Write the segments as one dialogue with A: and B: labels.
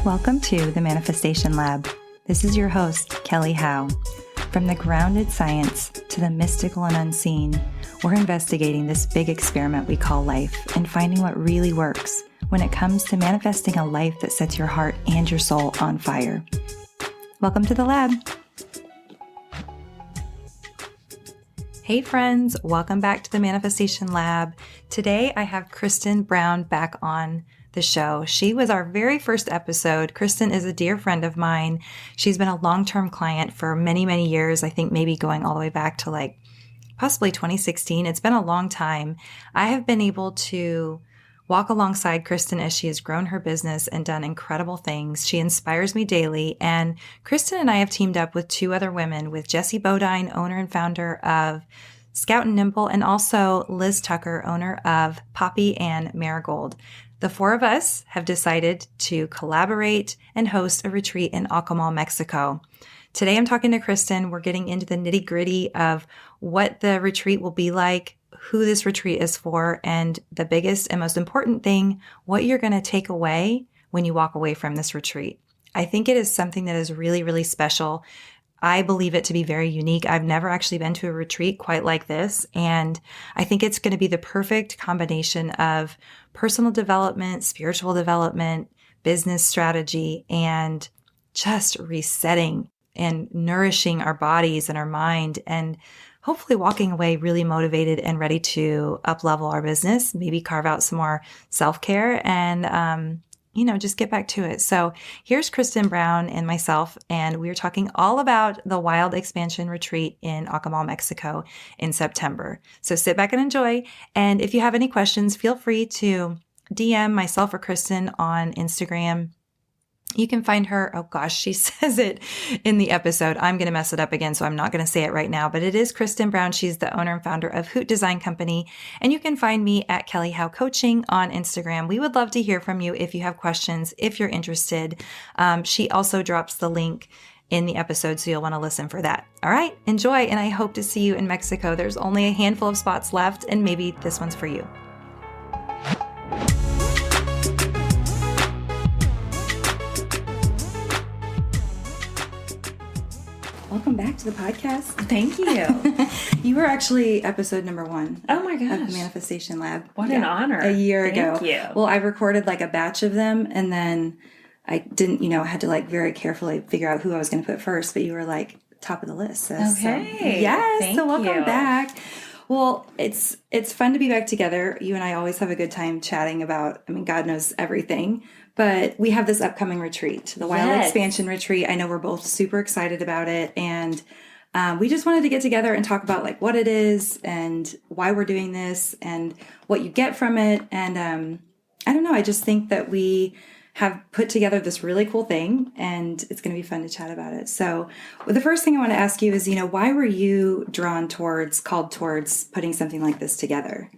A: Welcome to the Manifestation Lab. This is your host, Kelly Howe. From the grounded science to the mystical and unseen, we're investigating this big experiment we call life and finding what really works when it comes to manifesting a life that sets your heart and your soul on fire. Welcome to the lab. Hey friends, welcome back to the Manifestation Lab. Today I have Kristen Brown back on the show. She was our very first episode. Kristen is a dear friend of mine. She's been a long-term client for many, many years. I think maybe going all the way back to possibly 2016. It's been a long time. I have been able to walk alongside Kristen as she has grown her business and done incredible things. She inspires me daily. And Kristen and I have teamed up with two other women, with Jesse Bodine, owner and founder of Scout Nimble, and also Liz Tucker, owner of Poppy and Marigold. The four of us have decided to collaborate and host a retreat in Akumal, Mexico. Today I'm talking to Kristen. We're getting into the nitty-gritty of what the retreat will be like, who this retreat is for, and the biggest and most important thing, what you're going to take away when you walk away from this retreat. I think it is something that is really, really special. I believe it to be very unique. I've never actually been to a retreat quite like this, and I think it's going to be the perfect combination of personal development, spiritual development, business strategy, and just resetting and nourishing our bodies and our mind, and hopefully walking away really motivated and ready to up-level our business, maybe carve out some more self-care and, just get back to it. So here's Kristen Brown and myself, and we are talking all about the Wild Expansion Retreat in Akumal, Mexico in September. So sit back and enjoy. And if you have any questions, feel free to DM myself or Kristen on Instagram. You can find her, she says it in the episode. I'm going to mess it up again, so I'm not going to say it right now, but it is Kristen Brown. She's the owner and founder of Hoot Design Company. And you can find me at Kelly Howe Coaching on Instagram. We would love to hear from you if you have questions, if you're interested. She also drops the link in the episode, so you'll want to listen for that. All right, enjoy, and I hope to see you in Mexico. There's only a handful of spots left, and maybe this one's for you. Welcome back to the podcast.
B: Thank you.
A: You were actually episode number 1.
B: Oh my gosh.
A: Of the Manifestation Lab.
B: What an honor.
A: A year ago.
B: Thank you.
A: Well, I recorded a batch of them, and then I didn't, I had to very carefully figure out who I was going to put first, but you were top of the list.
B: Okay.
A: So, yes.
B: Thank
A: so welcome
B: you.
A: back. Well, it's fun to be back together. You and I always have a good time chatting about, God knows everything. But we have this upcoming retreat, the Wild Expansion Retreat. I know we're both super excited about it. And we just wanted to get together and talk about what it is and why we're doing this and what you get from it. And I don't know, I just think that we have put together this really cool thing, and it's going to be fun to chat about it. So the first thing I want to ask you is, why were you called towards putting something like this together?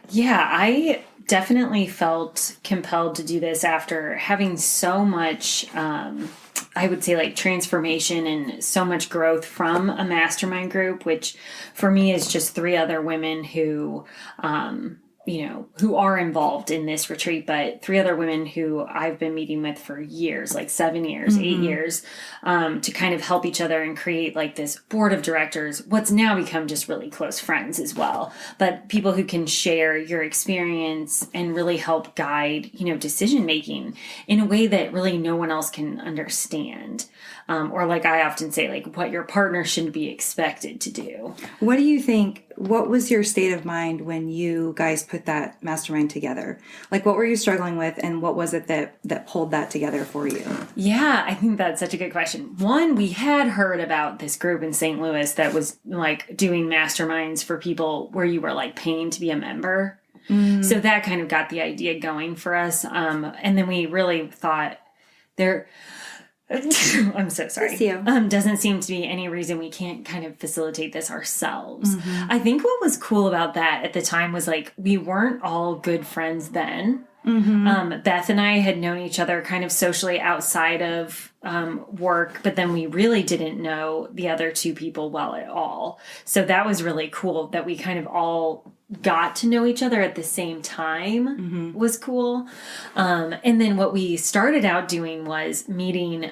B: Yeah, I definitely felt compelled to do this after having so much, I would say transformation and so much growth from a mastermind group, which for me is just 3 other women who are involved in this retreat, but 3 other women who I've been meeting with for years, 7 years, 8 years, to kind of help each other and create this board of directors, what's now become just really close friends as well. But people who can share your experience and really help guide, decision-making in a way that really no one else can understand. Or I often say, what your partner should be expected to do.
A: What do you think, what was your state of mind when you guys put that mastermind together? What were you struggling with, and what was it that pulled that together for you?
B: Yeah, I think that's such a good question. One, we had heard about this group in St. Louis that was doing masterminds for people where you were paying to be a member. So that kind of got the idea going for us. And then we really thought I'm so sorry. Doesn't seem to be any reason we can't kind of facilitate this ourselves. I think what was cool about that at the time was we weren't all good friends then. Beth and I had known each other kind of socially outside of work, but then we really didn't know the other 2 people well at all. So that was really cool that we kind of all got to know each other at the same time was cool. And then what we started out doing was meeting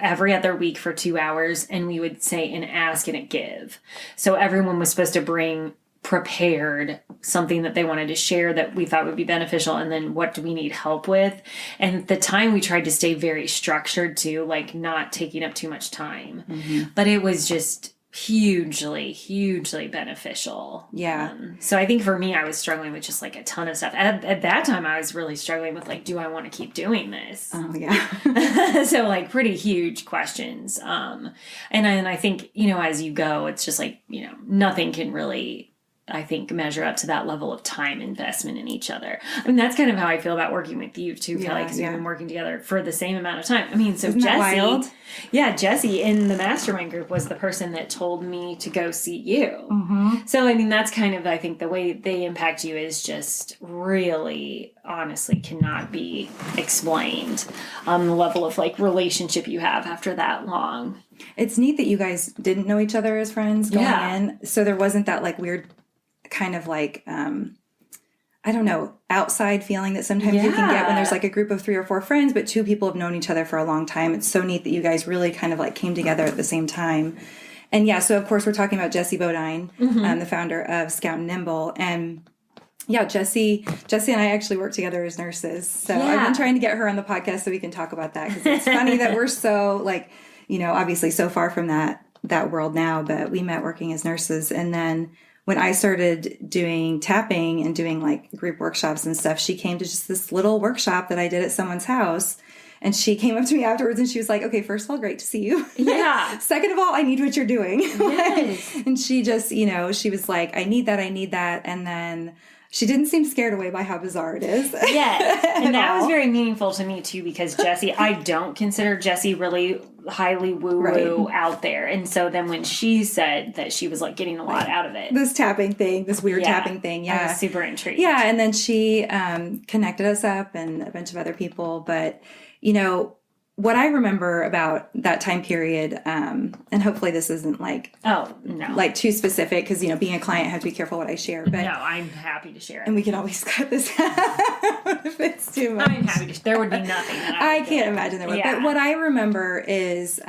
B: every other week for 2 hours, and we would say an ask and a give. So everyone was supposed to bring prepared something that they wanted to share that we thought would be beneficial, and then what do we need help with. And at the time we tried to stay very structured too, like not taking up too much time, but it was just hugely beneficial. So I think for me, I was struggling with just like a ton of stuff at that time. I was really struggling with like, do I want to keep doing this? So like pretty huge questions. And I think, as you go, it's just like, nothing can really, I think, measure up to that level of time investment in each other. I mean, that's kind of how I feel about working with you too, Kelly, because we've been working together for the same amount of time. I mean, so Jesse in the mastermind group was the person that told me to go see you. So, I mean, that's kind of, I think, the way they impact you is just really, honestly, cannot be explained on the level of like relationship you have after that long.
A: It's neat that you guys didn't know each other as friends going in. So there wasn't that like weird kind of like, I don't know, outside feeling that sometimes you can get when there's like a group of 3 or 4 friends, but 2 people have known each other for a long time. It's so neat that you guys really kind of like came together at the same time. And so of course we're talking about Jesse Bodine, the founder of Scout Nimble. And Jesse and I actually work together as nurses. So I've been trying to get her on the podcast so we can talk about that, because it's funny that we're so like, obviously so far from that world now, but we met working as nurses. And then when I started doing tapping and doing like group workshops and stuff, she came to just this little workshop that I did at someone's house. And she came up to me afterwards and she was like, okay, first of all, great to see you. Second of all, I need what you're doing. And she just, she was like, I need that. And then she didn't seem scared away by how bizarre it is.
B: And that was very meaningful to me too, because Jesse, I don't consider Jesse really highly woo-woo out there. And so then when she said that she was like getting a lot out of it.
A: This tapping thing, this weird tapping thing.
B: I was super intrigued.
A: And then she connected us up and a bunch of other people. But, what I remember about that time period, and hopefully this isn't like, like too specific, because, being a client, I have to be careful what I share. But
B: no, I'm happy to share it.
A: And we can always cut this out if it's too much.
B: I'm happy to there would be nothing that
A: I can't imagine there would. But what I remember is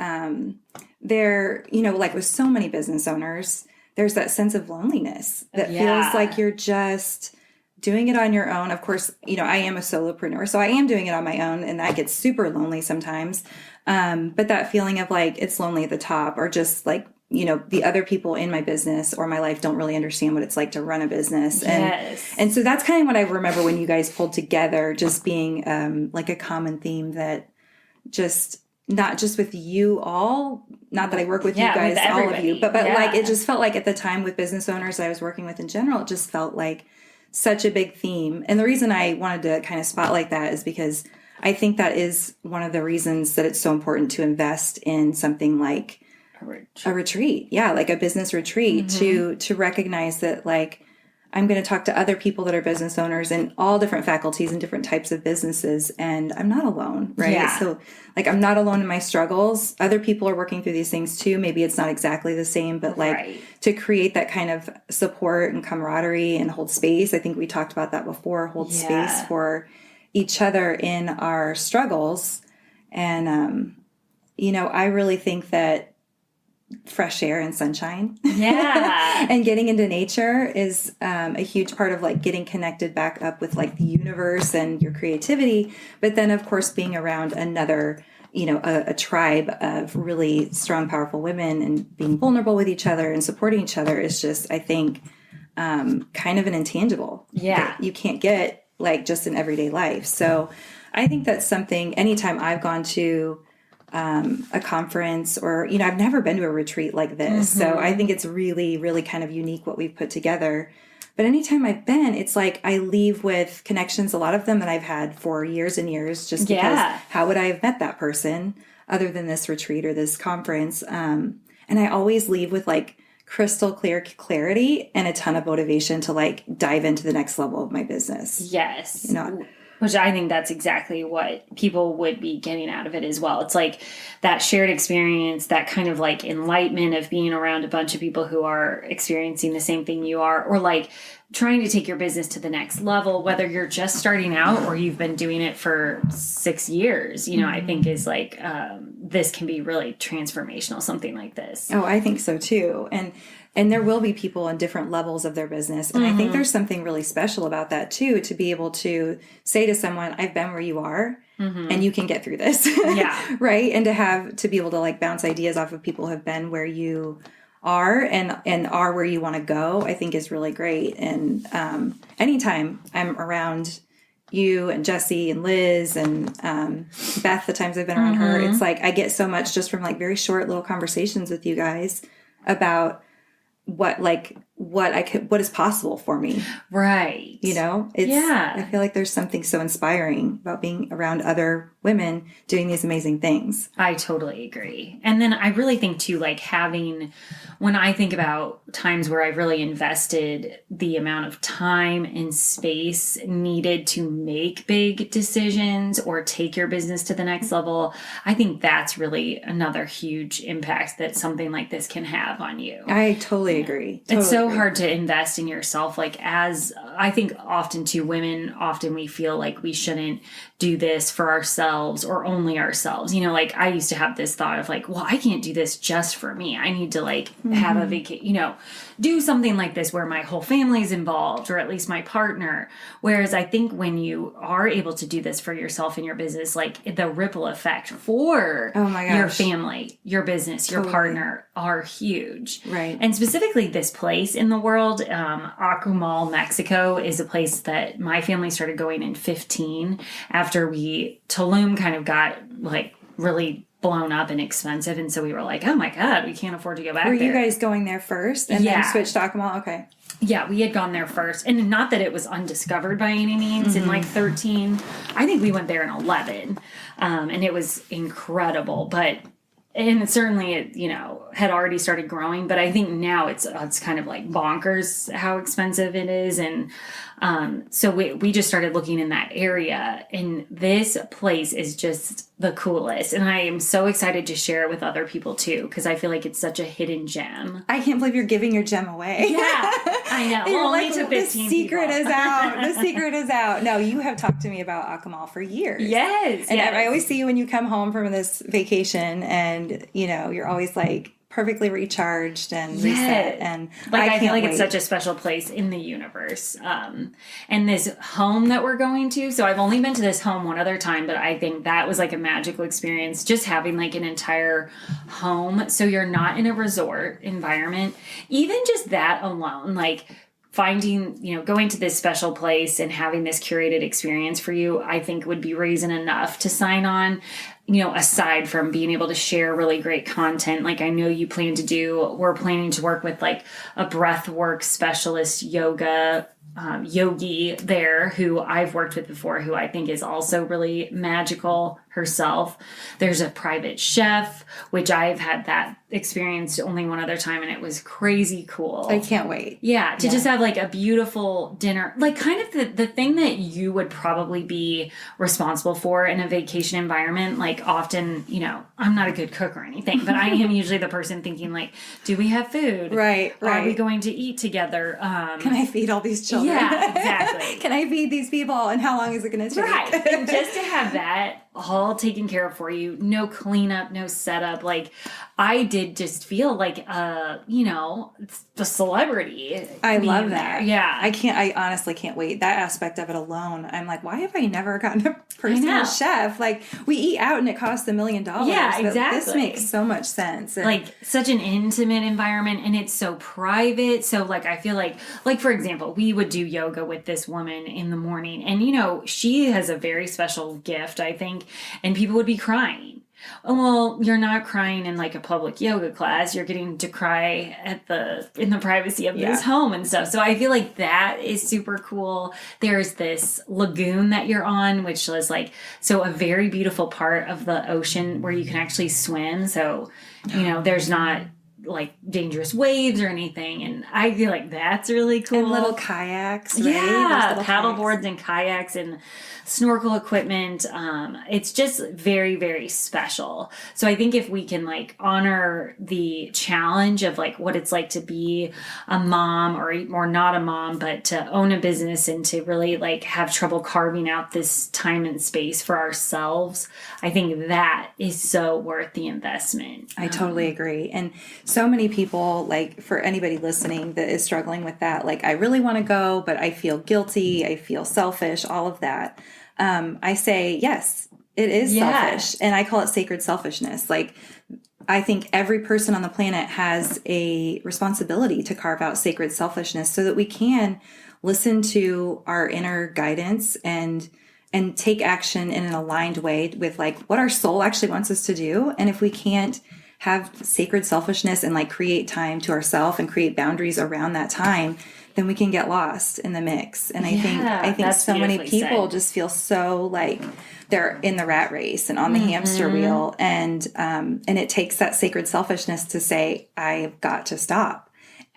A: there, like with so many business owners, there's that sense of loneliness that feels like you're just doing it on your own. Of course, I am a solopreneur, so I am doing it on my own, and that gets super lonely sometimes. But that feeling of like, it's lonely at the top, or just like, the other people in my business or my life don't really understand what it's like to run a business. And so that's kind of what I remember when you guys pulled together, just being like a common theme that just, not just with you all, not that I work with you guys, all of you, but like, it just felt like at the time with business owners that I was working with in general, it just felt like such a big theme. And the reason I wanted to kind of spotlight that is because I think that is one of the reasons that it's so important to invest in something like a retreat. Like a business retreat, to recognize that like, I'm going to talk to other people that are business owners in all different faculties and different types of businesses. And I'm not alone, right? So like, I'm not alone in my struggles. Other people are working through these things too. Maybe it's not exactly the same, but like to create that kind of support and camaraderie and hold space. I think we talked about that before, hold space for each other in our struggles. And, I really think that fresh air and sunshine and getting into nature is a huge part of like getting connected back up with like the universe and your creativity. But then of course being around another, a tribe of really strong, powerful women and being vulnerable with each other and supporting each other is just, I think, kind of an intangible that you can't get like just in everyday life. So I think that's something, anytime I've gone to a conference or, I've never been to a retreat like this. So I think it's really, really kind of unique what we've put together. But anytime I've been, it's like I leave with connections, a lot of them that I've had for years and years, just because how would I have met that person other than this retreat or this conference? And I always leave with like crystal clear clarity and a ton of motivation to like dive into the next level of my business.
B: Which I think that's exactly what people would be getting out of it as well. It's like that shared experience, that kind of like enlightenment of being around a bunch of people who are experiencing the same thing you are, or like trying to take your business to the next level, whether you're just starting out or you've been doing it for 6 years, you know, I think is like, this can be really transformational, something like this.
A: Oh, I think so too. And there will be people in different levels of their business. And I think there's something really special about that too, to be able to say to someone, I've been where you are and you can get through this.
B: Yeah.
A: Right. And to be able to like bounce ideas off of people who have been where you are and are where you want to go, I think is really great. And anytime I'm around you and Jesse and Liz and Beth, the times I've been around her, it's like I get so much just from like very short little conversations with you guys about what is possible for me.
B: Right.
A: You know, I feel like there's something so inspiring about being around other women doing these amazing things.
B: I totally agree. And then I really think too, like when I think about times where I've really invested the amount of time and space needed to make big decisions or take your business to the next level, I think that's really another huge impact that something like this can have on you.
A: I totally agree.
B: It's so hard to invest in yourself. Like as I think often too, women, often we feel like we shouldn't do this for ourselves or only ourselves. You know, like I used to have this thought of like, well, I can't do this just for me. I need to like have a vacation, you know, do something like this where my whole family's involved or at least my partner. Whereas I think when you are able to do this for yourself and your business, like the ripple effect for your family, your business, your partner are huge.
A: Right.
B: And specifically this place in the world, Akumal, Mexico is a place that my family started going in 2015 after Tulum kind of got like really blown up and expensive. And so we were like, oh my God, we can't afford to go back there.
A: Were you guys going there first and then switched to Akumal? Okay.
B: Yeah, we had gone there first. And not that it was undiscovered by any means in like 13. I think we went there in 11. And it was incredible. And certainly it, you know, had already started growing. But I think now it's kind of like bonkers how expensive it is. And so we just started looking in that area. And this place is just the coolest. And I am so excited to share it with other people too, because I feel like it's such a hidden gem.
A: I can't believe you're giving your gem away.
B: Yeah, I know.
A: You're
B: Only
A: like,
B: to 15
A: the secret
B: people.
A: is out. The secret is out. No, you have talked to me about Akumal for years.
B: Yes.
A: And I always see you when you come home from this vacation and, you know, you're always like perfectly recharged and reset. And
B: like, I feel like it's such a special place in the universe. And this home that we're going to, so I've only been to this home one other time, but I think that was like a magical experience, just having like an entire home. So you're not in a resort environment, even just that alone, like finding, you know, going to this special place and having this curated experience for you, I think would be reason enough to sign on. You know, aside from being able to share really great content, like I know you plan to do, we're planning to work with like a breath work specialist yogi there who I've worked with before, who I think is also really magical herself. There's a private chef, which I've had that experience only one other time, and it was crazy cool.
A: I can't wait.
B: Yeah, to just have like a beautiful dinner, like kind of the thing that you would probably be responsible for in a vacation environment. Like often, you know, I'm not a good cook or anything, but I am usually the person thinking like, do we have food?
A: Right.
B: Are we going to eat together?
A: Can I feed all these children?
B: Yeah, exactly.
A: Can I feed these people? And how long is it going to take?
B: Right. And just to have that all taken care of for you, no cleanup, no setup. Like I did just feel like, you know, the celebrity.
A: I love that.
B: There. Yeah.
A: I honestly can't wait. That aspect of it alone. I'm like, why have I never gotten a personal chef? Like we eat out and it costs $1 million.
B: Yeah, exactly.
A: This makes so much sense. And
B: like such an intimate environment, and it's so private. So like, I feel like for example, we would do yoga with this woman in the morning, and you know, she has a very special gift, I think, and people would be crying. Well, you're not crying in like a public yoga class. You're getting to cry in the privacy of this home and stuff. So I feel like that is super cool. There's this lagoon that you're on, which is like, so a very beautiful part of the ocean where you can actually swim. So, you know, there's not like dangerous waves or anything. And I feel like that's really cool.
A: And little kayaks, right?
B: Yeah, paddle boards and kayaks and snorkel equipment. It's just very, very special. So I think if we can like honor the challenge of like what it's like to be a mom or not a mom, but to own a business and to really like have trouble carving out this time and space for ourselves, I think that is so worth the investment.
A: I totally agree. And so many people, like for anybody listening that is struggling with that, like I really want to go, but I feel guilty. I feel selfish, all of that. I say, yes, it is selfish. And I call it sacred selfishness. Like, I think every person on the planet has a responsibility to carve out sacred selfishness so that we can listen to our inner guidance and take action in an aligned way with like what our soul actually wants us to do. And if we can't have sacred selfishness and like create time to ourselves and create boundaries around that time, then we can get lost in the mix. And I think so many people just feel so like they're in the rat race and on the hamster wheel. And it takes that sacred selfishness to say, I've got to stop.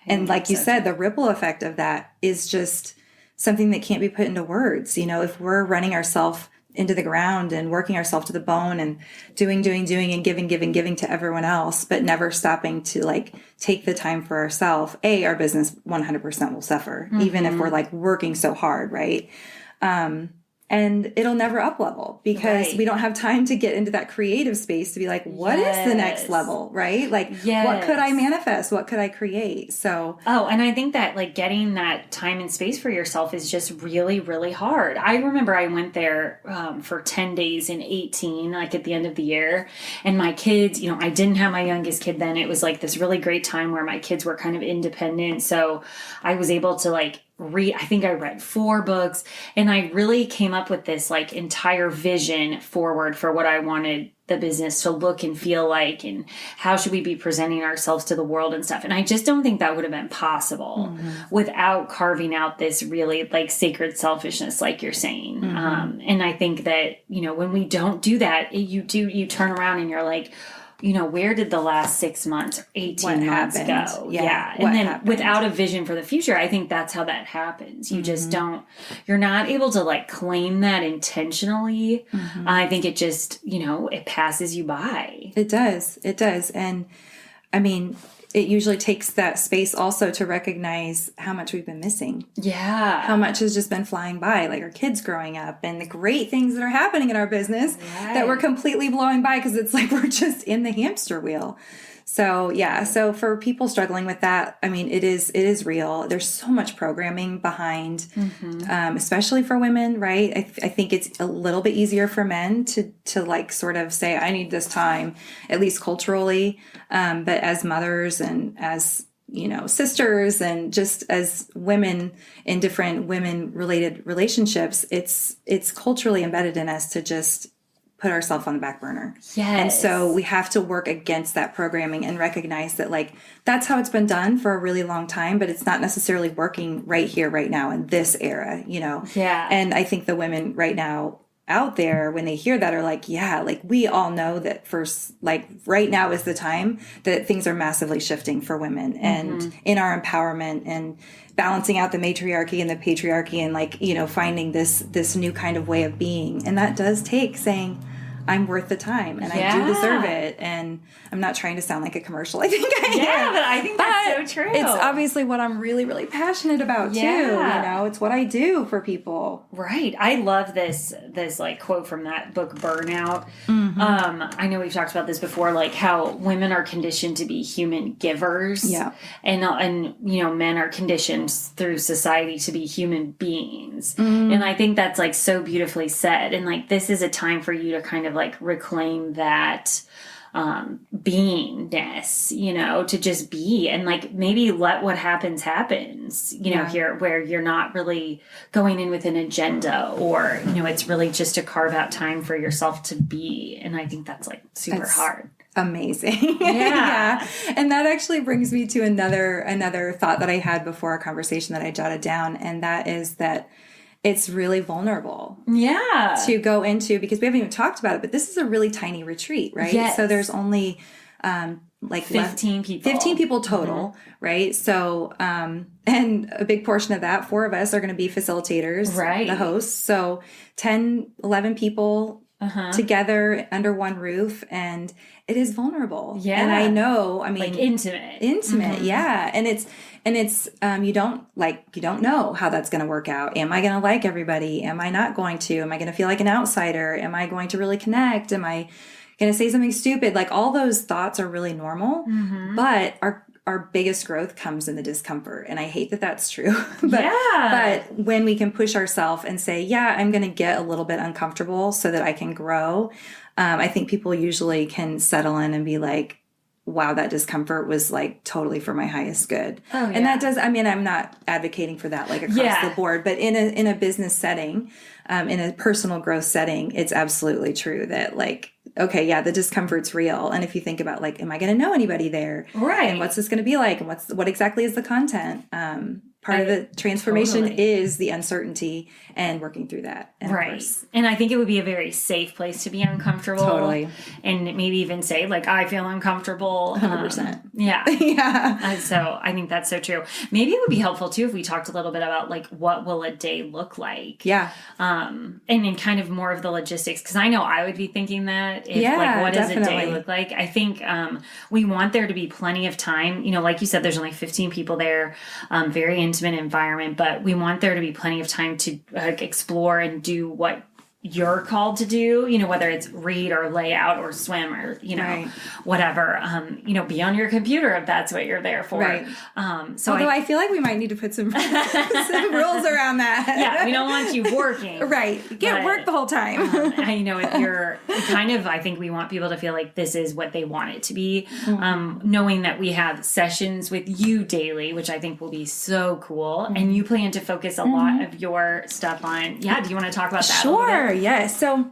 A: And like you said, the ripple effect of that is just something that can't be put into words. You know, if we're running ourselves into the ground and working ourselves to the bone and doing and giving to everyone else, but never stopping to like take the time for ourselves, our business 100% will suffer, even if we're like working so hard. Right. And it'll never up level because we don't have time to get into that creative space to be like, what is the next level? Right. Like, what could I manifest? What could I create? So,
B: and I think that like getting that time and space for yourself is just really, really hard. I remember I went there for 10 days in 18, like at the end of the year. And my kids, you know, I didn't have my youngest kid then. It was like this really great time where my kids were kind of independent. So I was able to like I think I read 4 books and I really came up with this like entire vision forward for what I wanted the business to look and feel like and how should we be presenting ourselves to the world and stuff. And I just don't think that would have been possible without carving out this really like sacred selfishness, like you're saying. And I think that, you know, when we don't do that, you turn around and you're like, you know, where did the last 6 months, 18 months go? Yeah. And then without a vision for the future, I think that's how that happens. You just you're not able to like claim that intentionally. I think it just, you know, it passes you by.
A: It does. And I mean, it usually takes that space also to recognize how much we've been missing.
B: Yeah.
A: How much has just been flying by, like our kids growing up and the great things that are happening in our business that we're completely blowing by because it's like we're just in the hamster wheel. So, yeah. So for people struggling with that, I mean, it is real. There's so much programming behind, especially for women, right? I think it's a little bit easier for men to like sort of say, I need this time, at least culturally. But as mothers and as, you know, sisters and just as women in different women related relationships, it's culturally embedded in us to just put ourselves on the back burner.
B: Yes.
A: And so we have to work against that programming and recognize that like, that's how it's been done for a really long time, but it's not necessarily working right here, right now in this era, you know?
B: Yeah.
A: And I think the women right now out there, when they hear that, are like, yeah, like we all know that first, like right now is the time that things are massively shifting for women and in our empowerment and balancing out the matriarchy and the patriarchy and like, you know, finding this new kind of way of being. And that does take saying, I'm worth the time and I do deserve it. And I'm not trying to sound like a commercial. I think I am.
B: Yeah, but I think that's so true.
A: It's obviously what I'm really, really passionate about too. You know, it's what I do for people.
B: Right. I love this like quote from that book, Burnout. I know we've talked about this before, like how women are conditioned to be human givers.
A: Yeah.
B: And you know, men are conditioned through society to be human beings. And I think that's like so beautifully said. And like, this is a time for you to kind of like reclaim that beingness, you know, to just be and like maybe let what happens, you know, here where you're not really going in with an agenda or, you know, it's really just to carve out time for yourself to be. And I think that's like super hard.
A: Amazing. Yeah. And that actually brings me to another thought that I had before a conversation that I jotted down. And that is that it's really vulnerable to go into because we haven't even talked about it, but this is a really tiny retreat, right?
B: Yes.
A: So there's only like
B: 15 people.
A: 15 people total, right? So, and a big portion of that, 4 of us are going to be facilitators,
B: right?
A: The hosts. So 10, 11 people together under one roof, and it is vulnerable.
B: Yeah.
A: And I know, I mean,
B: like intimate.
A: Yeah. And it's, you don't know how that's going to work out. Am I going to like everybody? Am I not going to? Am I going to feel like an outsider? Am I going to really connect? Am I going to say something stupid? Like, all those thoughts are really normal, but our biggest growth comes in the discomfort. And I hate that that's true. But when we can push ourselves and say, yeah, I'm going to get a little bit uncomfortable so that I can grow. I think people usually can settle in and be like, wow, that discomfort was like totally for my highest good. Oh, yeah. And that does, I mean, I'm not advocating for that like across the board, but in a business setting, in a personal growth setting, it's absolutely true that like, okay, yeah, the discomfort's real. And if you think about like, am I going to know anybody there?
B: Right.
A: And what's this going to be like? And what exactly is the content? Part of the transformation is the uncertainty and working through that. And
B: right. And I think it would be a very safe place to be uncomfortable.
A: Totally.
B: And maybe even say, like, I feel uncomfortable.
A: 100%.
B: Yeah.
A: Yeah.
B: So I think that's so true. Maybe it would be helpful, too, if we talked a little bit about, like, what will a day look like?
A: Yeah.
B: And in kind of more of the logistics. Because I know I would be thinking that. What does a day look like? I think we want there to be plenty of time. You know, like you said, there's only 15 people there. Very intimate environment, but we want there to be plenty of time to explore and do what you're called to do, you know, whether it's read or lay out or swim or, you know, whatever, be on your computer if that's what you're there for. Right.
A: So although I feel like we might need to put some rules around that.
B: Yeah. We don't want you working.
A: Right. You can't work the whole time.
B: If you're I think we want people to feel like this is what they want it to be. Knowing that we have sessions with you daily, which I think will be so cool. And you plan to focus a lot of your stuff on, do you want to talk about that?
A: Sure. Yes. So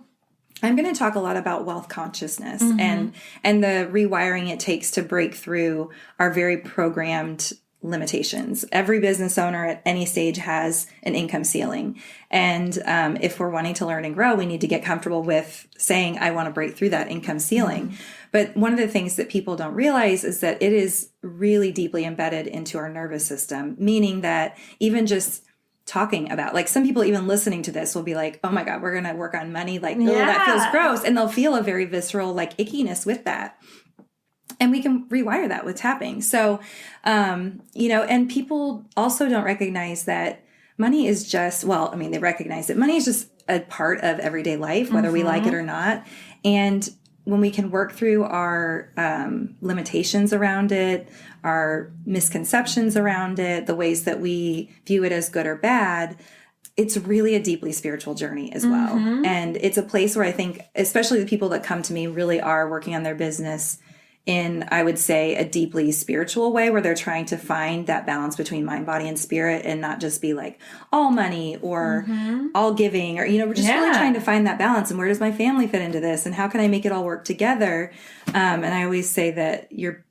A: I'm going to talk a lot about wealth consciousness and the rewiring it takes to break through our very programmed limitations. Every business owner at any stage has an income ceiling. And if we're wanting to learn and grow, we need to get comfortable with saying, I want to break through that income ceiling. But one of the things that people don't realize is that it is really deeply embedded into our nervous system, meaning that even just talking about, like, some people even listening to this will be like, oh my God, we're going to work on money. Like, oh, that feels gross. And they'll feel a very visceral, like, ickiness with that. And we can rewire that with tapping. So, and people also don't recognize that money is just, they recognize that money is just a part of everyday life, whether we like it or not. And when we can work through our limitations around it, our misconceptions around it, the ways that we view it as good or bad, it's really a deeply spiritual journey as well. And it's a place where I think, especially the people that come to me, really are working on their business in, I would say, a deeply spiritual way, where they're trying to find that balance between mind, body, and spirit, and not just be like all money or all giving, or, we're just really trying to find that balance. And where does my family fit into this? And how can I make it all work together? And I always say that your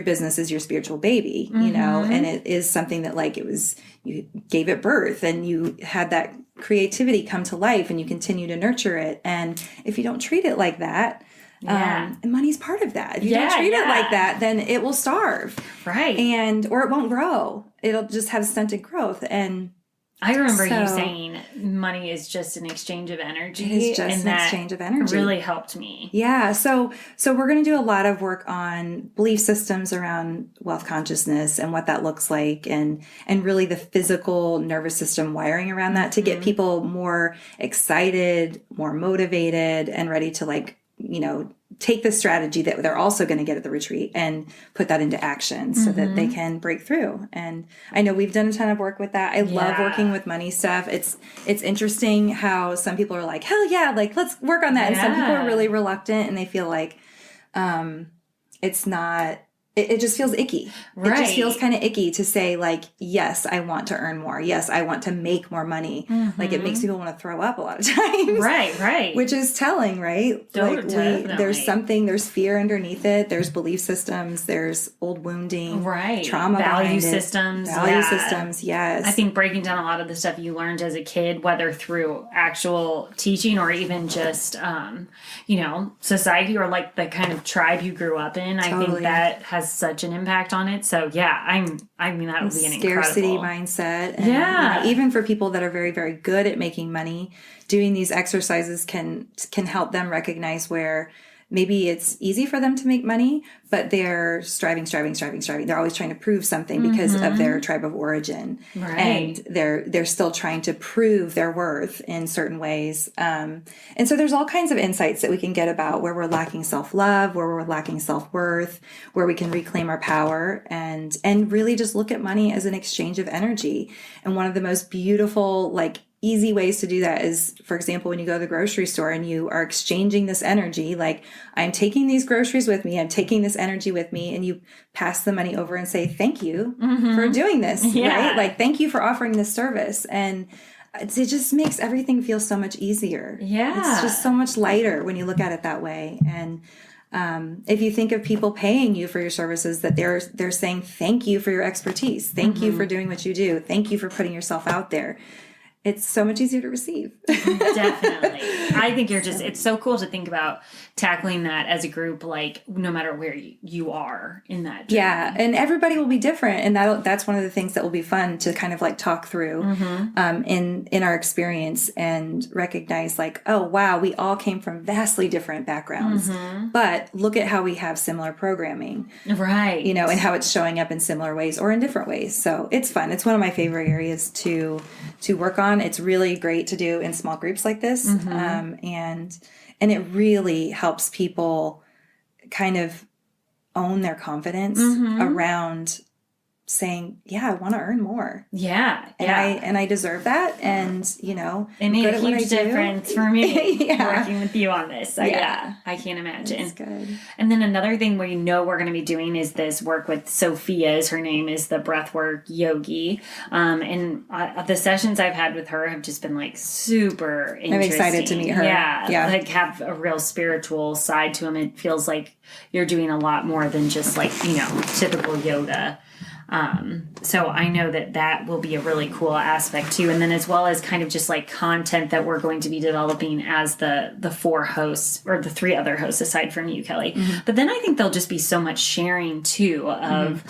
A: business is your spiritual baby, and it is something that, like, you gave it birth and you had that creativity come to life and you continue to nurture it. And if you don't treat it like that, and money's part of that. If you don't treat it like that, then it will starve. Right. Or it won't grow. It'll just have stunted growth. And
B: I remember you saying money is just an exchange of energy.
A: It is just an exchange of energy.
B: Really helped me.
A: Yeah. So we're going to do a lot of work on belief systems around wealth consciousness and what that looks like, and really the physical nervous system wiring around that to get people more excited, more motivated, and ready to, like, take the strategy that they're also going to get at the retreat and put that into action so that they can break through. And I know we've done a ton of work with that. I love working with money stuff. It's interesting how some people are like, hell yeah, like, let's work on that. And some people are really reluctant and they feel like it's not it just feels icky.
B: Right.
A: It just feels kind of icky to say like, yes, I want to earn more. Yes, I want to make more money. Like it makes people want to throw up a lot of times.
B: Right.
A: Which is telling, right? There's fear underneath it. There's belief systems. There's old wounding.
B: Right.
A: Trauma.
B: Value systems.
A: Systems, yes.
B: I think breaking down a lot of the stuff you learned as a kid, whether through actual teaching or even just, society or like the kind of tribe you grew up in, I think that has such an impact on it. So yeah, that would be an
A: scarcity
B: incredible
A: mindset. And, even for people that are very, very good at making money, doing these exercises can help them recognize where maybe it's easy for them to make money, but they're striving. They're always trying to prove something because of their tribe of origin.
B: Right.
A: And they're still trying to prove their worth in certain ways. And so there's all kinds of insights that we can get about where we're lacking self-love, where we're lacking self-worth, where we can reclaim our power and really just look at money as an exchange of energy. And one of the most beautiful, like, easy ways to do that is, for example, when you go to the grocery store and you are exchanging this energy, like, I'm taking these groceries with me, I'm taking this energy with me, and you pass the money over and say, thank you for doing this, right? Like, thank you for offering this service. And it just makes everything feel so much easier.
B: Yeah.
A: It's just so much lighter when you look at it that way. And if you think of people paying you for your services, that they're saying, thank you for your expertise. Thank you for doing what you do. Thank you for putting yourself out there. It's so much easier to receive.
B: Definitely. I think it's so cool to think about tackling that as a group, like no matter where you are in that journey.
A: Yeah. And everybody will be different. And that's one of the things that will be fun to kind of like talk through in our experience and recognize like, oh, wow, we all came from vastly different backgrounds, but look at how we have similar programming.
B: Right.
A: And how it's showing up in similar ways or in different ways. So it's fun. It's one of my favorite areas to work on. It's really great to do in small groups like this. And it really helps people kind of own their confidence around saying, yeah, I want to earn more.
B: Yeah.
A: And I deserve that. And,
B: it made a huge difference for me working with you on this. I can't imagine.
A: That's good.
B: And then another thing we're going to be doing is this work with Sophia, is her name, is the breathwork yogi. And the sessions I've had with her have just been like super interesting.
A: I'm excited to meet her.
B: Yeah. Like have a real spiritual side to them. It feels like you're doing a lot more than just like, typical yoga. So I know that will be a really cool aspect too. And then as well as kind of just like content that we're going to be developing as the 4 hosts or the 3 other hosts aside from you, Kelly. But then I think there'll just be so much sharing too of,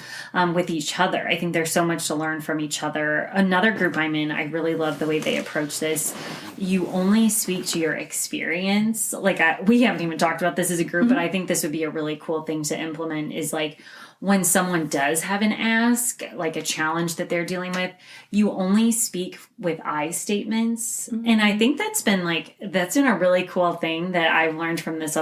B: with each other. I think there's so much to learn from each other. Another group I'm in, I really love the way they approach this. You only speak to your experience. Like we haven't even talked about this as a group, but I think this would be a really cool thing to implement is like, when someone does have an ask, like a challenge that they're dealing with, you only speak with I statements. And I think that's been a really cool thing that I've learned from it's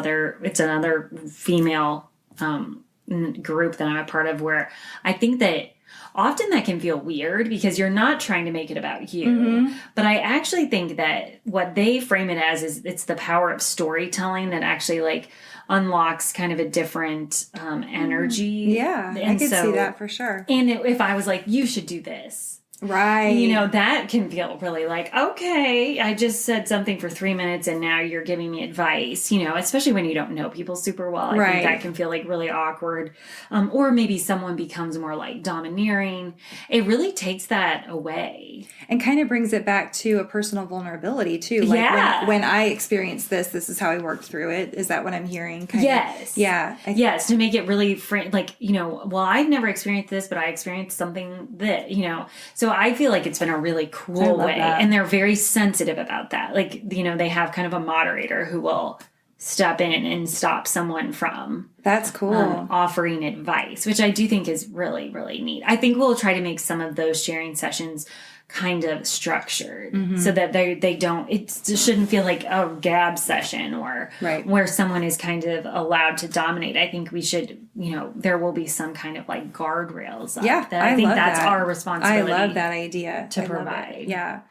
B: another female group that I'm a part of, where I think that often that can feel weird because you're not trying to make it about you. But I actually think that what they frame it as is it's the power of storytelling that actually like unlocks kind of a different energy.
A: Yeah, I could see that for sure.
B: And if I was like, you should do this.
A: Right.
B: That can feel really like, okay, I just said something for 3 minutes and now you're giving me advice, especially when you don't know people super well. I think that can feel like really awkward. Or maybe someone becomes more like domineering. It really takes that away.
A: And kind of brings it back to a personal vulnerability too. Like when I experienced this is how I worked through it. Is that what I'm hearing?
B: Yes.
A: Yeah.
B: Yes. To make it really well, I've never experienced this, but I experienced something that, so I feel like it's been a really cool way.
A: That.
B: And they're very sensitive about that. Like, they have kind of a moderator who will step in and stop someone from
A: that's cool
B: offering advice, which I do think is really, really neat. I think we'll try to make some of those sharing sessions kind of structured so that they don't, it shouldn't feel like a gab session or where someone is kind of allowed to dominate. I think we should, there will be some kind of like guardrails.
A: Yeah.
B: I think that's our responsibility.
A: I love that idea
B: to provide.
A: Yeah.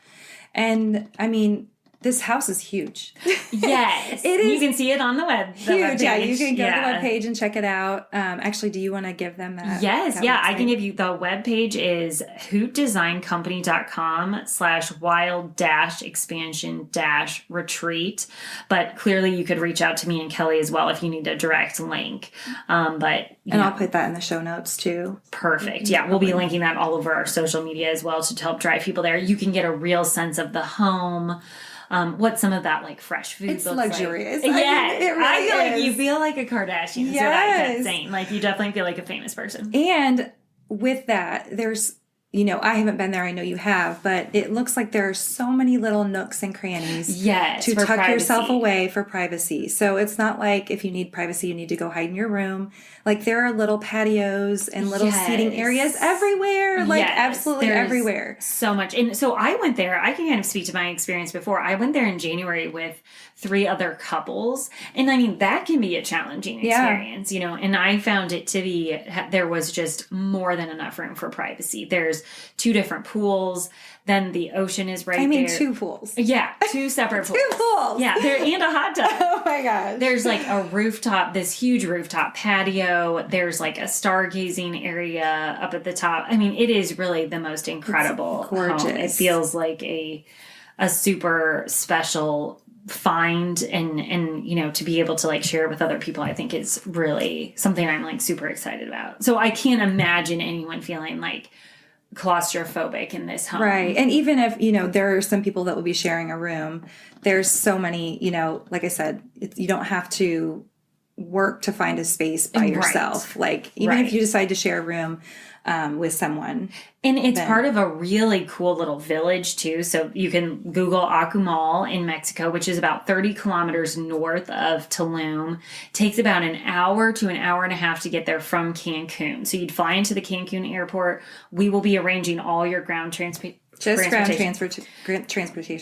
A: And I mean, this house is huge.
B: Yes.
A: It is.
B: You can see it on the web.
A: Huge. Yeah, you can go to the webpage and check it out. Actually, do you want to give them that?
B: Yes.
A: That
B: Yeah,
A: website?
B: I can give you the webpage is hootdesigncompany.com/wild-expansion-retreat. But clearly you could reach out to me and Kelly as well if you need a direct link.
A: And I'll put that in the show notes too.
B: Perfect. Yeah, we'll be linking that all over our social media as well to help drive people there. You can get a real sense of the home. What some of that like fresh food
A: It's
B: looks
A: luxurious.
B: like.
A: Yeah, it really
B: I feel like
A: is.
B: you feel like a Kardashian. Is what I kept saying. Like you definitely feel like a famous person.
A: And with that, there's, I haven't been there. I know you have, but it looks like there are so many little nooks and crannies to tuck
B: privacy.
A: yourself away for privacy. So it's not like if you need privacy, you need to go hide in your room. Like there are little patios and little seating areas everywhere, like absolutely everywhere.
B: So much. And so I went there. I can kind of speak to my experience before. I went there in January with 3 other couples. And I mean, that can be a challenging experience, and I found it to be, there was just more than enough room for privacy. There's 2 different pools. Then the ocean is right there.
A: 2 pools.
B: Yeah, 2 separate pools.
A: 2 pools.
B: Yeah, and a hot tub.
A: Oh my gosh.
B: There's like a rooftop, this huge rooftop patio. There's like a stargazing area up at the top. I mean, it is really the most incredible.
A: It's gorgeous.
B: Home. It feels like a super special find and to be able to like share it with other people, I think is really something I'm like super excited about. So I can't imagine anyone feeling like claustrophobic in this home.
A: Right. And even if, there are some people that will be sharing a room, there's so many, like I said, you don't have to work to find a space by yourself. Like even if you decide to share a room with someone.
B: And it's part of a really cool little village too. So you can Google Akumal in Mexico, which is about 30 kilometers north of Tulum. Takes about an hour to an hour and a half to get there from Cancun. So you'd fly into the Cancun airport. We will be arranging all your ground transportation.
A: Transportation.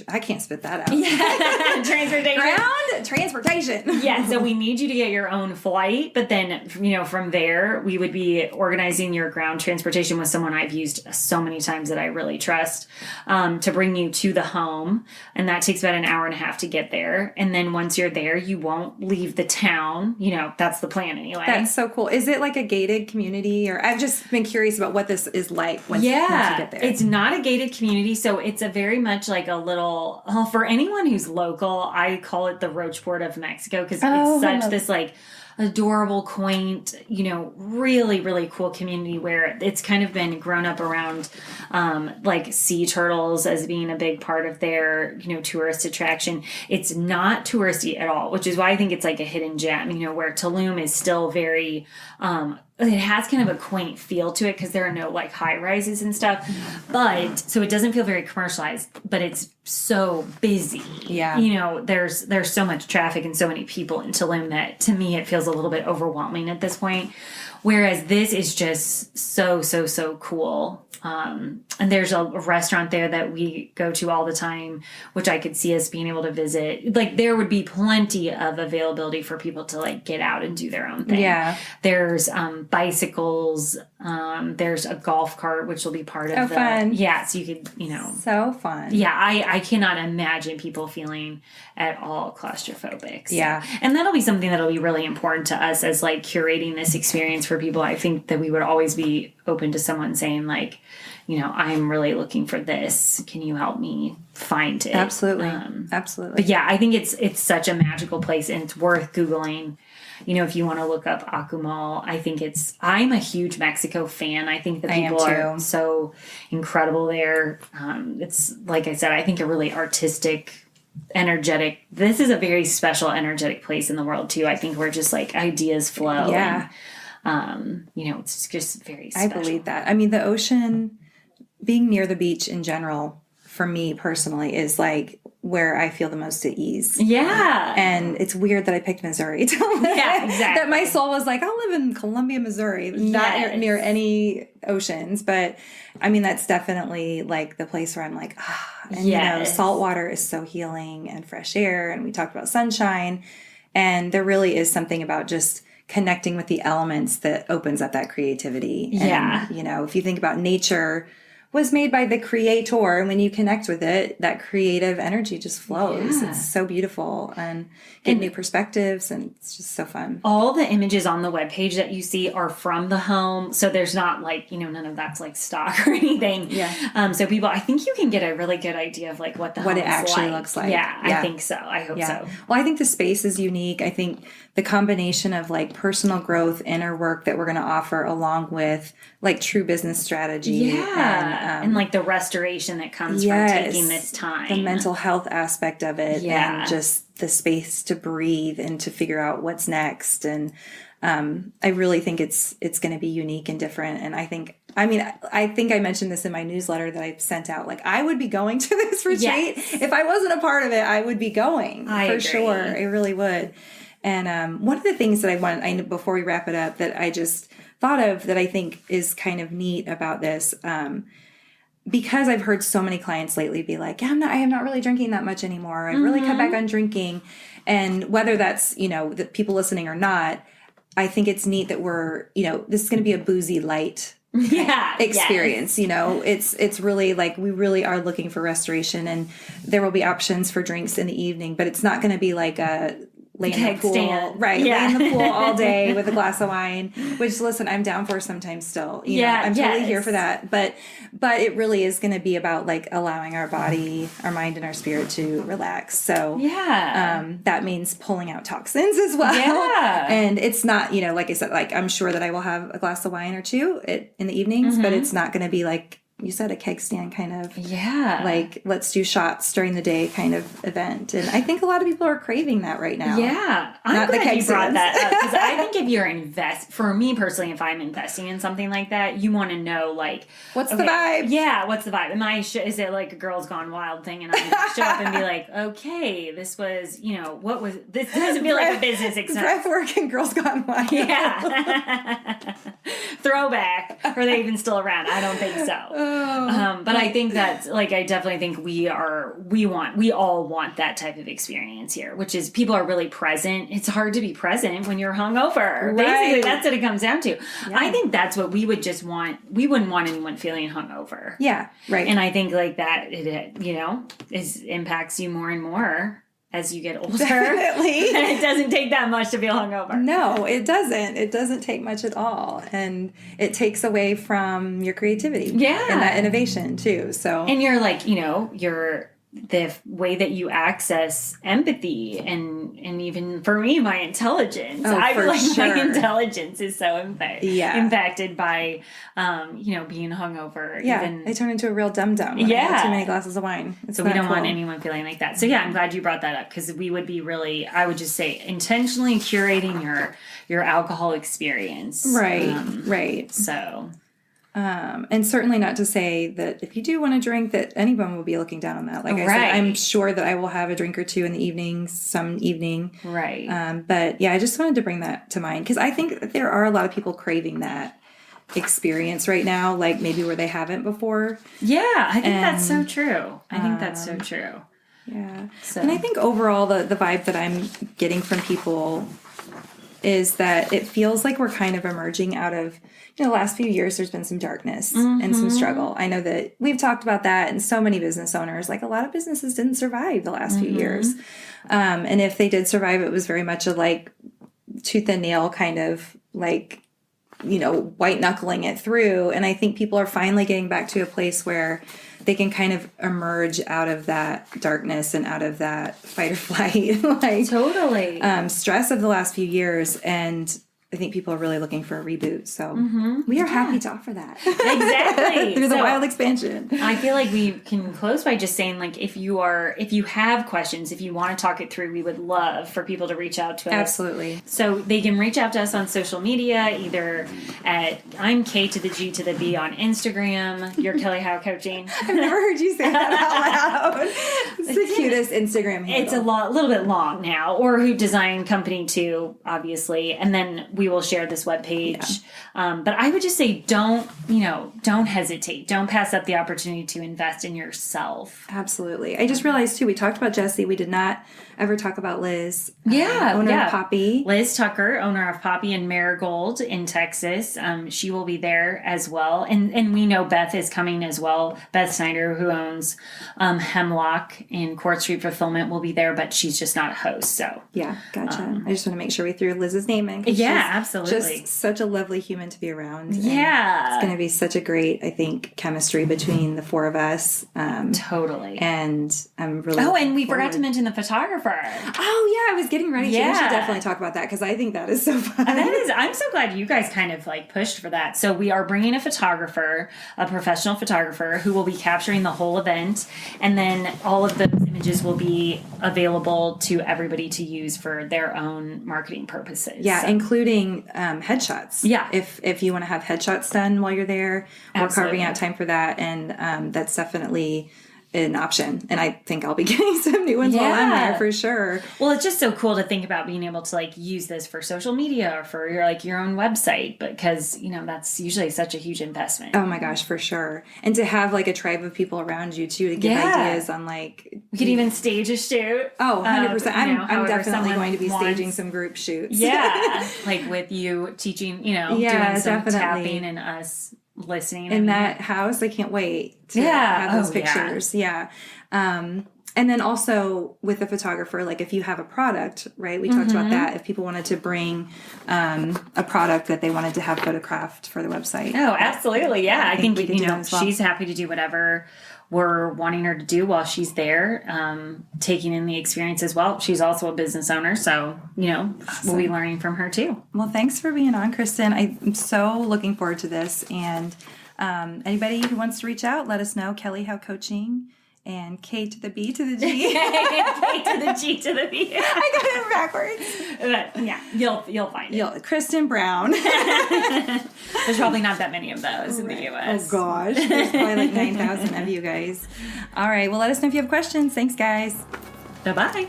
A: I can't spit that out.
B: Yeah. Transportation.
A: Ground transportation.
B: Yeah. So we need you to get your own flight. But then, from there, we would be organizing your ground transportation with someone I've used so many times that I really trust to bring you to the home. And that takes about an hour and a half to get there. And then once you're there, you won't leave the town. That's the plan anyway.
A: That's so cool. Is it like a gated community? Or I've just been curious about what this is like once you get there.
B: It's not a gated community. So it's a very much like a little, for anyone who's local, I call it the Roachport of Mexico because it's such this like adorable, quaint, really, really cool community where it's kind of been grown up around like sea turtles as being a big part of their, tourist attraction. It's not touristy at all, which is why I think it's like a hidden gem, where Tulum is still very, it has kind of a quaint feel to it because there are no like high rises and stuff, but so it doesn't feel very commercialized, but it's so busy.
A: Yeah.
B: There's so much traffic and so many people in Tulum that to me it feels a little bit overwhelming at this point. Whereas this is just so cool. And there's a restaurant there that we go to all the time, which I could see us being able to visit. Like there would be plenty of availability for people to like get out and do their own thing.
A: Yeah.
B: There's bicycles. There's a golf cart, which will be part of
A: fun.
B: Yeah. So you could,
A: So fun.
B: Yeah. I cannot imagine people feeling at all claustrophobic. So.
A: Yeah.
B: And that'll be something that'll be really important to us as like curating this experience for people. I think that we would always be open to someone saying like, I'm really looking for this. Can you help me find it?
A: Absolutely. Absolutely.
B: But yeah, I think it's such a magical place and it's worth Googling. If you want to look up Akumal, I think I'm a huge Mexico fan. I think the people are so incredible there. It's like I said, I think a really artistic, energetic, this is a very special, energetic place in the world too. I think where just like ideas flow.
A: Yeah.
B: And, it's just very special.
A: I believe that. I mean, the ocean, being near the beach in general, for me personally, is like where I feel the most at ease.
B: Yeah.
A: And it's weird that I picked Missouri to live.
B: Yeah, exactly.
A: That my soul was like, I'll live in Columbia, Missouri, not near any oceans. But I mean, that's definitely like the place where I'm like, and salt water is so healing and fresh air. And we talked about sunshine. And there really is something about just connecting with the elements that opens up that creativity.
B: Yeah.
A: And, if you think about nature, was made by the creator. And when you connect with it, that creative energy just flows. It's so beautiful and get new perspectives. And it's just so fun.
B: All the images on the webpage that you see are from the home. So there's not like, none of that's like stock or anything.
A: Yeah.
B: So people, I think you can get a really good idea of like what it
A: actually looks like.
B: Yeah, I think so. I hope so.
A: Well, I think the space is unique. I think the combination of like personal growth, inner work that we're going to offer along with like true business strategy.
B: Yeah. And like the restoration that comes from taking this time.
A: The mental health aspect of it. Yeah. And just the space to breathe and to figure out what's next. And I really think it's going to be unique and different. And I think I mentioned this in my newsletter that I sent out. Like, I would be going to this retreat. If I wasn't a part of it, I would be going for
B: agree.
A: sure. I really would. And one of the things that before we wrap it up, that I just thought of that I think is kind of neat about this, because I've heard so many clients lately be like, I am not really drinking that much anymore. I've really cut back on drinking. And whether that's, the people listening or not, I think it's neat that we're, this is going to be a boozy light experience. It's really like, we really are looking for restoration, and there will be options for drinks in the evening, but it's not going to be like a lay in the pool, lay in the pool all day with a glass of wine, which, listen, I'm down for sometimes still, I'm totally here for that. But it really is going to be about like allowing our body, our mind, and our spirit to relax. So that means pulling out toxins as well. Yeah. And it's not, like I said, like, I'm sure that I will have a glass of wine or two in the evenings, but it's not going to be like you said, a keg stand kind of, like, let's do shots during the day kind of event. And I think a lot of people are craving that right now.
B: Yeah. I'm glad you brought that up, because I think if you're for me personally, if I'm investing in something like that, you want to know, like,
A: what's the vibe?
B: Yeah, what's the vibe? Is it like a Girls Gone Wild thing? And I show up and be like, okay, this was, this doesn't feel like a business expense.
A: Breathwork and Girls Gone Wild.
B: Yeah. Throwback. Are they even still around? I don't think so. But I think that's like, I definitely think we all want that type of experience here, which is people are really present. It's hard to be present when you're hungover. Right. Basically, that's what it comes down to. Yeah. I think that's what we would just want. We wouldn't want anyone feeling hungover.
A: Yeah. Right.
B: And I think like that, it impacts you more and more as you get older.
A: Definitely.
B: And it doesn't take that much to feel hungover.
A: No, it doesn't. It doesn't take much at all. And it takes away from your creativity. Yeah. And that innovation too. So. And
B: you're like, the way that you access empathy and even for me, my intelligence. I feel like my intelligence is so impacted by, being hungover.
A: Yeah, I turn into a real dum-dum when I have too many glasses of wine.
B: So we don't want anyone feeling like that. So yeah, I'm glad you brought that up, because we would be really, I would just say, intentionally curating your alcohol experience.
A: Right, right.
B: So...
A: and certainly not to say that if you do want to drink that anyone will be looking down on that. Like I said, I'm sure that I will have a drink or two in the evenings, some evening.
B: Right.
A: But yeah, I just wanted to bring that to mind, because I think that there are a lot of people craving that experience right now, like maybe where they haven't before.
B: Yeah, I think that's so true.
A: Yeah. So. And I think overall the vibe that I'm getting from people is that it feels like we're kind of emerging out of, the last few years, there's been some darkness and some struggle. I know that we've talked about that, and so many business owners, like a lot of businesses didn't survive the last few years. And if they did survive, it was very much a like tooth and nail kind of like, white knuckling it through. And I think people are finally getting back to a place where they can kind of emerge out of that darkness and out of that fight or flight, like
B: totally
A: stress of the last few years. And I think people are really looking for a reboot. So we are happy to offer that.
B: Exactly.
A: Through the wild expansion.
B: I feel like we can close by just saying, like, if you have questions, if you want to talk it through, we would love for people to reach out to us.
A: Absolutely.
B: So they can reach out to us on social media, either at I'm K to the G to the B on Instagram. You're Kelly How Coaching.
A: I've never heard you say that out loud. It's the cutest Instagram handle.
B: It's a little bit long now. Or Hoot Design Company too, obviously. And then we will share this webpage. But I would just say don't hesitate. Don't pass up the opportunity to invest in yourself.
A: Absolutely. I just realized too, we talked about Jesse. We did not ever talk about Liz.
B: Owner
A: of Poppy.
B: Liz Tucker, owner of Poppy and Marigold in Texas. She will be there as well. And we know Beth is coming as well. Beth Snyder, who owns Hemlock in Court Street Fulfillment, will be there, but she's just not a host. So
A: yeah, gotcha. I just want to make sure we threw Liz's name in.
B: Yeah, absolutely.
A: Just such a lovely human to be around.
B: Yeah.
A: It's going to be such a great, I think, chemistry between the four of us.
B: Totally.
A: And I'm really
B: and we forgot to mention the photographer.
A: Oh, yeah. I was getting ready. Yeah. We should definitely talk about that because I think that is so fun.
B: I'm so glad you guys kind of like pushed for that. So we are bringing a photographer, a professional photographer who will be capturing the whole event. And then all of those images will be available to everybody to use for their own marketing purposes.
A: Yeah, including headshots.
B: Yeah.
A: If you want to have headshots done while you're there, we're carving out time for that. And that's definitely an option. And I think I'll be getting some new ones while I'm there for sure.
B: Well, it's just so cool to think about being able to like use this for social media or for your own website, because that's usually such a huge investment.
A: Oh my gosh, for sure. And to have like a tribe of people around you too to give ideas on like
B: we could even stage a shoot.
A: Oh, 100%. I'm definitely going to be staging some group shoots.
B: Yeah. Like with you teaching, doing some tapping and us listening
A: in that house. I can't wait to have those pictures. Yeah. And then also with the photographer, like if you have a product, right? We talked about that. If people wanted to bring a product that they wanted to have photographed for the website.
B: Oh, absolutely. Yeah. I think
A: well.
B: She's happy to do whatever we're wanting her to do while she's there, taking in the experience as well. She's also a business owner, so, we'll be learning from her too.
A: Well, thanks for being on, Kristen. I'm so looking forward to this. And anybody who wants to reach out, let us know. Kelly How Coaching and K to the B to the G.
B: K to the G to the B.
A: I got it backwards.
B: But, yeah, you'll find it.
A: Kristen Brown.
B: There's probably not that many of those in the U.S.
A: Oh, gosh. There's probably like 9,000 of you guys. All right. Well, let us know if you have questions. Thanks, guys.
B: Bye-bye.